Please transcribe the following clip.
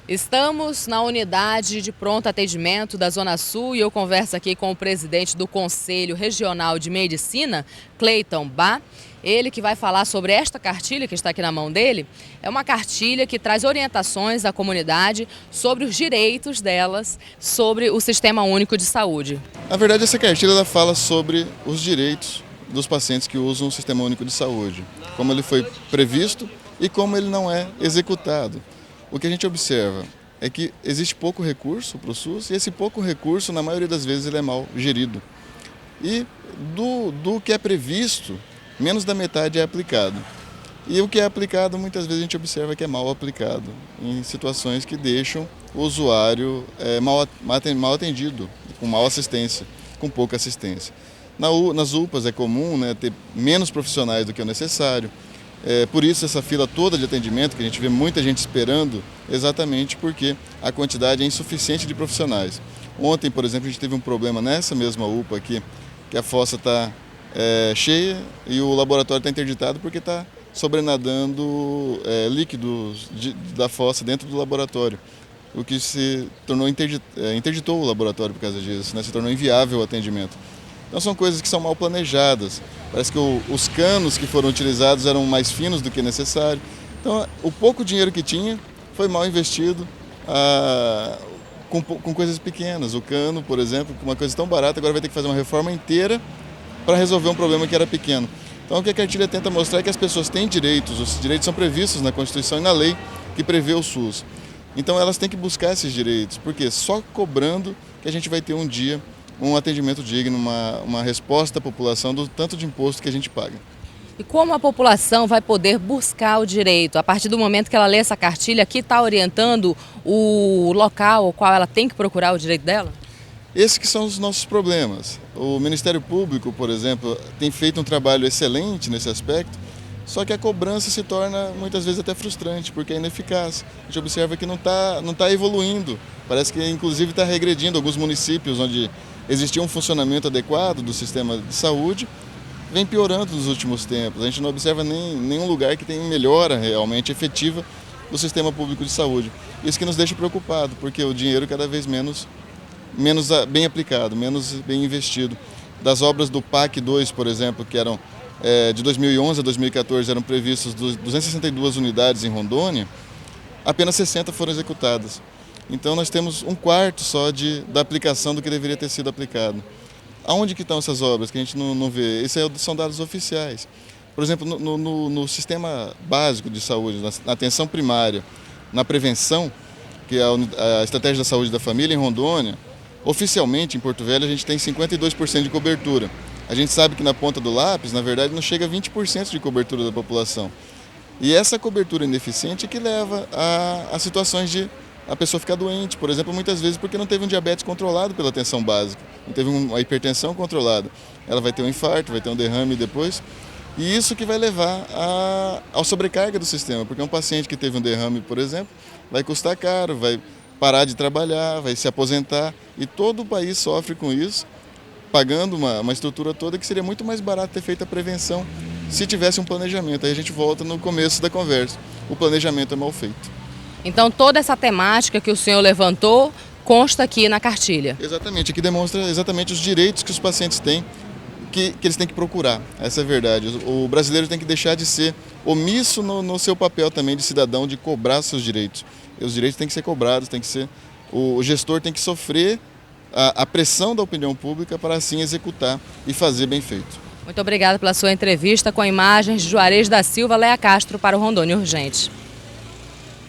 Estamos na unidade de pronto atendimento da Zona Sul e eu converso aqui com o presidente do Conselho Regional de Medicina, Cleiton Bá. Ele que vai falar sobre esta cartilha que está aqui na mão dele. É uma cartilha que traz orientações à comunidade sobre os direitos delas, sobre o Sistema Único de Saúde. Na verdade, essa cartilha ela fala sobre os direitos dos pacientes que usam o Sistema Único de Saúde, como ele foi previsto e como ele não é executado. O que a gente observa é que existe pouco recurso para o SUS e esse pouco recurso, na maioria das vezes, ele é mal gerido. E do que é previsto, menos da metade é aplicado. E o que é aplicado, muitas vezes a gente observa que é mal aplicado, em situações que deixam o usuário mal atendido, com mal assistência, com pouca assistência. Nas UPAs é comum, né, ter menos profissionais do que o necessário. Por isso essa fila toda de atendimento, que a gente vê muita gente esperando, exatamente porque a quantidade é insuficiente de profissionais. Ontem, por exemplo, a gente teve um problema nessa mesma UPA aqui, que a fossa está cheia e o laboratório está interditado porque está sobrenadando líquidos da fossa dentro do laboratório, o que se tornou interditou o laboratório por causa disso, né? Se tornou inviável o atendimento. Então são coisas que são mal planejadas. Parece que os canos que foram utilizados eram mais finos do que necessário. Então o pouco dinheiro que tinha foi mal investido com coisas pequenas. O cano, por exemplo, uma coisa tão barata, agora vai ter que fazer uma reforma inteira para resolver um problema que era pequeno. Então o que a cartilha tenta mostrar é que as pessoas têm direitos, os direitos são previstos na Constituição e na lei que prevê o SUS. Então elas têm que buscar esses direitos, porque só cobrando que a gente vai ter um dia um atendimento digno, uma resposta à população do tanto de imposto que a gente paga. E como a população vai poder buscar o direito? A partir do momento que ela lê essa cartilha, que está orientando o local ao qual ela tem que procurar o direito dela? Esses que são os nossos problemas. O Ministério Público, por exemplo, tem feito um trabalho excelente nesse aspecto, só que a cobrança se torna muitas vezes até frustrante, porque é ineficaz. A gente observa que não está evoluindo, parece que inclusive está regredindo. Alguns municípios onde existia um funcionamento adequado do sistema de saúde, vem piorando nos últimos tempos. A gente não observa nenhum lugar que tenha melhora realmente efetiva do sistema público de saúde. Isso que nos deixa preocupado, porque o dinheiro cada vez menos bem aplicado, menos bem investido. Das obras do PAC 2, por exemplo, que eram de 2011 a 2014 eram previstas 262 unidades em Rondônia, apenas 60 foram executadas. Então nós temos um quarto só da aplicação do que deveria ter sido aplicado. Aonde que estão essas obras que a gente não vê? Esses são dados oficiais. Por exemplo, no sistema básico de saúde, na atenção primária, na prevenção, que é a estratégia da saúde da família em Rondônia, oficialmente em Porto Velho a gente tem 52% de cobertura. A gente sabe que na ponta do lápis, na verdade, não chega a 20% de cobertura da população. E essa cobertura ineficiente é que leva a situações de a pessoa ficar doente, por exemplo, muitas vezes porque não teve um diabetes controlado pela atenção básica, não teve uma hipertensão controlada. Ela vai ter um infarto, vai ter um derrame depois, e isso que vai levar à sobrecarga do sistema, porque um paciente que teve um derrame, por exemplo, vai custar caro, vai parar de trabalhar, vai se aposentar, e todo o país sofre com isso, pagando uma estrutura toda que seria muito mais barato ter feito a prevenção se tivesse um planejamento. Aí a gente volta no começo da conversa, o planejamento é mal feito. Então toda essa temática que o senhor levantou consta aqui na cartilha. Exatamente, aqui demonstra exatamente os direitos que os pacientes têm, que eles têm que procurar, essa é a verdade. O brasileiro tem que deixar de ser omisso no seu papel também de cidadão, de cobrar seus direitos. E os direitos têm que ser cobrados, o gestor tem que sofrer a pressão da opinião pública para assim executar e fazer bem feito. Muito obrigada pela sua entrevista com imagens de Juarez da Silva, Léa Castro para o Rondônia Urgente.